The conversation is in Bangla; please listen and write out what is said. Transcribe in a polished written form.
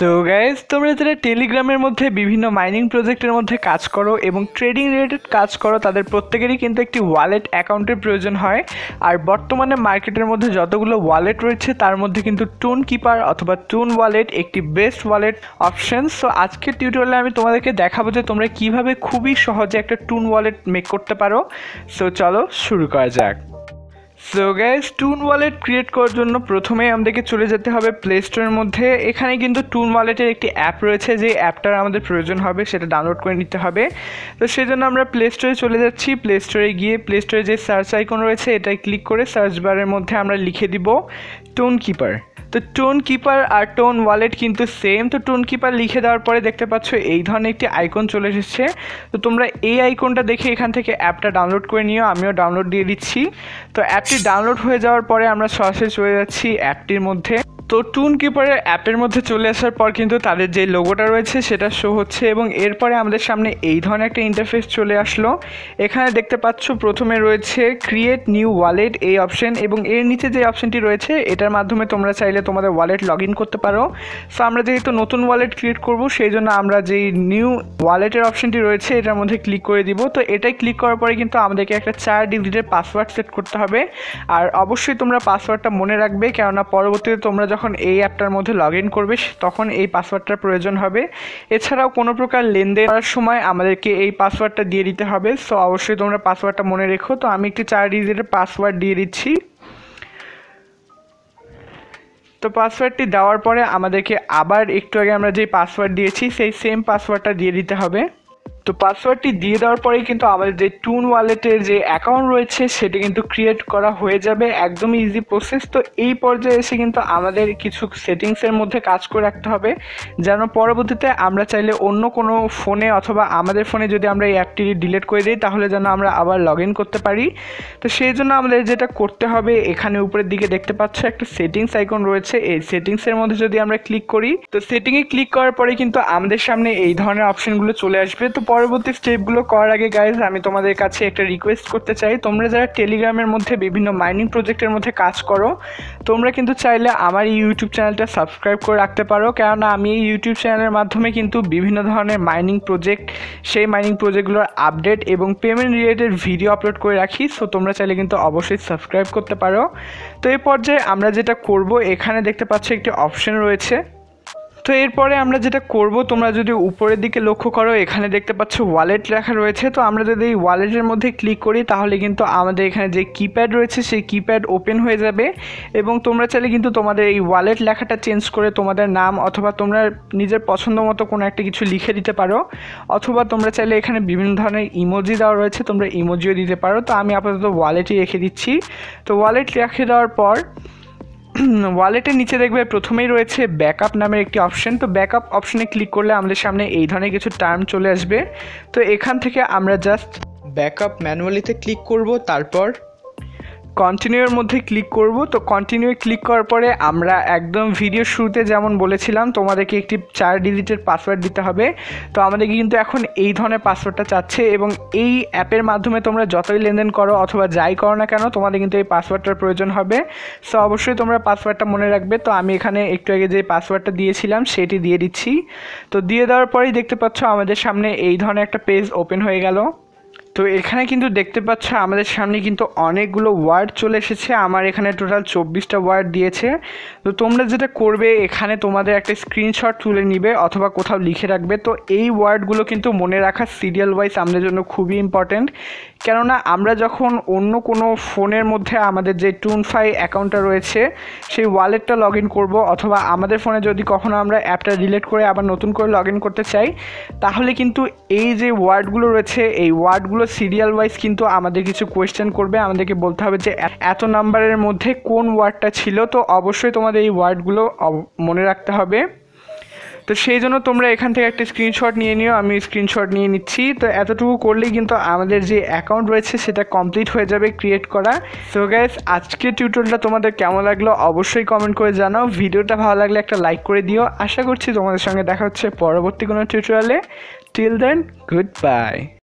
সো গাইজ, তোমরা যারা টেলিগ্রামের মধ্যে বিভিন্ন মাইনিং প্রজেক্টের মধ্যে কাজ করো এবং ট্রেডিং রিলেটেড কাজ করো, তাদের প্রত্যেকেরই কিন্তু একটি ওয়ালেট অ্যাকাউন্টের প্রয়োজন হয়। আর বর্তমানে মার্কেটের মধ্যে যতগুলো ওয়ালেট রয়েছে তার মধ্যে কিন্তু টুন কিপার অথবা টুন ওয়ালেট একটি বেস্ট ওয়ালেট অপশন। সো আজকের টিউটোরিয়ালে আমি তোমাদেরকে দেখাবো যে তোমরা কিভাবে খুবই সহজে একটা টুন ওয়ালেট মেক করতে পারো। সো চলো শুরু করা যাক। সো গাইজ, টুন ওয়ালেট ক্রিয়েট করার জন্য প্রথমেই আমাদেরকে চলে যেতে হবে প্লে স্টোরের মধ্যে। এখানে কিন্তু টুন ওয়ালেটের একটি অ্যাপ রয়েছে, যে অ্যাপটার আমাদের প্রয়োজন হবে সেটা ডাউনলোড করে নিতে হবে। তো সেজন্য আমরা প্লে স্টোরে চলে যাচ্ছি। প্লে স্টোরে গিয়ে প্লে স্টোরে যে সার্চ আইকন রয়েছে এটাই ক্লিক করে সার্চ বারের মধ্যে আমরা লিখে দিব টুন কিপার। তো টোন কিপার আর টোন ওয়ালেট কিন্তু সেম। তো টোন কিপার লিখে দেওয়ার পরে দেখতে পাচ্ছ এই ধরনের একটি আইকন চলে এসেছে। তো তোমরা এই আইকনটা দেখে এখান থেকে অ্যাপটা ডাউনলোড করে নিও, আমিও ডাউনলোড দিয়ে দিচ্ছি। তো অ্যাপটি ডাউনলোড হয়ে যাওয়ার পরে আমরা সরাসরি চলে যাচ্ছি অ্যাপটির মধ্যে। তো টুন কিপারের অ্যাপের মধ্যে চলে আসার পর কিন্তু তাদের যে লোগোটা রয়েছে সেটা শো হচ্ছে এবং এরপরে আমাদের সামনে এই ধরনের একটা ইন্টারফেস চলে আসলো। এখানে দেখতে পাচ্ছ প্রথমে রয়েছে ক্রিয়েট নিউ ওয়ালেট এই অপশন, এবং এর নিচে যে অপশনটি রয়েছে এটার মাধ্যমে তোমরা চাইলে তোমাদের ওয়ালেট লগ ইন করতে পারো। সো আমরা যেহেতু নতুন ওয়ালেট ক্রিয়েট করব সেই জন্য আমরা যেই নিউ ওয়ালেটের অপশনটি রয়েছে এটার মধ্যে ক্লিক করে দিব। তো এটাই ক্লিক করার পরে কিন্তু আমাদেরকে একটা 4 ডিজিটের পাসওয়ার্ড সেট করতে হবে। আর অবশ্যই তোমরা পাসওয়ার্ডটা মনে রাখবে, কেননা পরবর্তীতে তোমরা যখন এই অ্যাপটার মধ্যে লগ ইন করবে তখন এই পাসওয়ার্ডটার প্রয়োজন হবে। এছাড়াও কোনো প্রকার লেনদেন করার সময় আমাদেরকে এই পাসওয়ার্ডটা দিয়ে দিতে হবে। সো অবশ্যই তোমরা পাসওয়ার্ডটা মনে রেখো। তো আমি একটি 4 ডিজিটের পাসওয়ার্ড দিয়ে দিচ্ছি। তো পাসওয়ার্ডটি দেওয়ার পরে আমাদেরকে আবার একটু আগে আমরা যে পাসওয়ার্ড দিয়েছি সেই সেম পাসওয়ার্ডটা দিয়ে দিতে হবে। তো পাসওয়ার্ডটি দিয়ে দেওয়ার পরেই কিন্তু আমাদের যে টুন ওয়ালেটের যে অ্যাকাউন্ট রয়েছে সেটা কিন্তু ক্রিয়েট করা হয়ে যাবে, একদমই ইজি প্রসেস। তো এই পর্যায়ে এসে কিন্তু আমাদের কিছু সেটিংসের মধ্যে কাজ করে রাখতে হবে, যেন পরবর্তীতে আমরা চাইলে অন্য কোনো ফোনে অথবা আমাদের ফোনে যদি আমরা এই অ্যাপটি ডিলিট করে দিই তাহলে যেন আমরা আবার লগ ইন করতে পারি। তো সেই জন্য আমাদের যেটা করতে হবে, এখানে উপরের দিকে দেখতে পাচ্ছ একটা সেটিংস আইকন রয়েছে, এই সেটিংসের মধ্যে যদি আমরা ক্লিক করি, তো সেটিংয়ে ক্লিক করার পরে কিন্তু আমাদের সামনে এই ধরনের অপশনগুলো চলে আসবে। তো পরবর্তী স্টেপগুলো করার আগে গাইজ, আমি তোমাদের কাছে একটা রিকোয়েস্ট করতে চাই। তোমরা যারা টেলিগ্রামের মধ্যে বিভিন্ন মাইনিং প্রজেক্টের মধ্যে কাজ করো, তোমরা কিন্তু চাইলে আমার এই ইউটিউব চ্যানেলটা সাবস্ক্রাইব করে রাখতে পারো, কেননা আমি এই ইউটিউব চ্যানেলের মাধ্যমে কিন্তু বিভিন্ন ধরনের মাইনিং প্রজেক্ট, সেই মাইনিং প্রজেক্টগুলোর আপডেট এবং পেমেন্ট রিলেটেড ভিডিও আপলোড করে রাখি। সো তোমরা চাইলে কিন্তু অবশ্যই সাবস্ক্রাইব করতে পারো। তো এই পর্যায়ে আমরা যেটা করব, এখানে দেখতে পাচ্ছ একটি অপশন রয়েছে। তো এরপরে আমরা যেটা করব, তোমরা যদি উপরের দিকে লক্ষ্য করো এখানে দেখতে পাচ্ছ ওয়ালেট লেখা রয়েছে। তো আমরা যদি এই ওয়ালেটের মধ্যে ক্লিক করি তাহলে কিন্তু আমাদের এখানে যে কিপ্যাড রয়েছে সেই কিপ্যাড ওপেন হয়ে যাবে, এবং তোমরা চাইলে কিন্তু তোমাদের এই ওয়ালেট লেখাটা চেঞ্জ করে তোমাদের নাম অথবা তোমরা নিজের পছন্দ মতো কোনো একটা কিছু লিখে দিতে পারো, অথবা তোমরা চাইলে এখানে বিভিন্ন ধরনের ইমোজি দেওয়া রয়েছে, তোমরা ইমোজিও দিতে পারো। তো আমি আপাতত ওয়ালেটই রেখে দিচ্ছি। তো ওয়ালেট রেখে দেওয়ার পর ওয়ালেটের নিচে দেখবে প্রথমেই রয়েছে ব্যাকআপ নামের একটি অপশন। তো ব্যাকআপ অপশনে ক্লিক করলে আমাদের সামনে এই ধরনের কিছু টার্ম চলে আসবে। তো এখান থেকে আমরা জাস্ট ব্যাকআপ ম্যানুয়ালিতে ক্লিক করব, তারপর কন্টিনিউয়ের মধ্যে ক্লিক করব। তো কন্টিনিউয়ে ক্লিক করার পরে আমরা একদম ভিডিও শুরুতে যেমন বলেছিলাম তোমাদেরকে একটি 4 ডিজিটের পাসওয়ার্ড দিতে হবে। তো আমাদেরকে কিন্তু এখন এই ধরনের পাসওয়ার্ডটা চাচ্ছে, এবং এই অ্যাপের মাধ্যমে তোমরা যতই লেনদেন করো অথবা যাই করো না কেন তোমাদের কিন্তু এই পাসওয়ার্ডটার প্রয়োজন হবে। সো অবশ্যই তোমরা পাসওয়ার্ডটা মনে রাখবে। তো আমি এখানে একটু আগে যে পাসওয়ার্ডটা দিয়েছিলাম সেটি দিয়ে দিচ্ছি। তো দিয়ে দেওয়ার পরেই দেখতে পাচ্ছ আমাদের সামনে এই ধরনের একটা পেজ ওপেন হয়ে গেল। তো এখানে কিন্তু দেখতে পাচ্ছ আমাদের সামনে কিন্তু অনেকগুলো ওয়ার্ড চলে এসেছে। আমার এখানে টোটাল 24টা ওয়ার্ড দিয়েছে। তো তোমরা যেটা করবে, এখানে তোমাদের একটা স্ক্রিনশট তুলে নিবে অথবা কোথাও লিখে রাখবে। তো এই ওয়ার্ডগুলো কিন্তু মনে রাখা সিরিয়াল ওয়াইজ আমাদের জন্য খুবই ইম্পর্ট্যান্ট, কেননা আমরা যখন অন্য কোনো ফোনের মধ্যে আমাদের যে টুনফাই অ্যাকাউন্টটা রয়েছে সেই ওয়ালেটটা লগ ইন করবো, অথবা আমাদের ফোনে যদি কখনো আমরা অ্যাপটা ডিলিট করে আবার নতুন করে লগ ইন করতে চাই, তাহলে কিন্তু এই যে ওয়ার্ডগুলো রয়েছে এই ওয়ার্ডগুলো সিরিয়াল ওয়াইজ কিন্তু আমাদের কিছু কোয়েশ্চেন করবে, আমাদেরকে বলতে হবে যে এত নাম্বারের মধ্যে কোন ওয়ার্ডটা ছিল। তো অবশ্যই তোমাদের এই ওয়ার্ডগুলো মনে রাখতে হবে। তো সেই জন্য তোমরা এখান থেকে একটা স্ক্রিনশট নিয়ে নিও, আমি স্ক্রিনশট নিয়ে নিচ্ছি। তো এতটুকু করলেই কিন্তু আমাদের যে অ্যাকাউন্ট রয়েছে সেটা কমপ্লিট হয়ে যাবে ক্রিয়েট করা। সো গাইস, আজকের টিউটোরিয়ালটা তোমাদের কেমন লাগলো অবশ্যই কমেন্ট করে জানাও। ভিডিওটা ভালো লাগলে একটা লাইক করে দিও। আশা করছি তোমাদের সঙ্গে দেখা হচ্ছে পরবর্তী কোনো টিউটোরিয়ালে। Till then, good bye.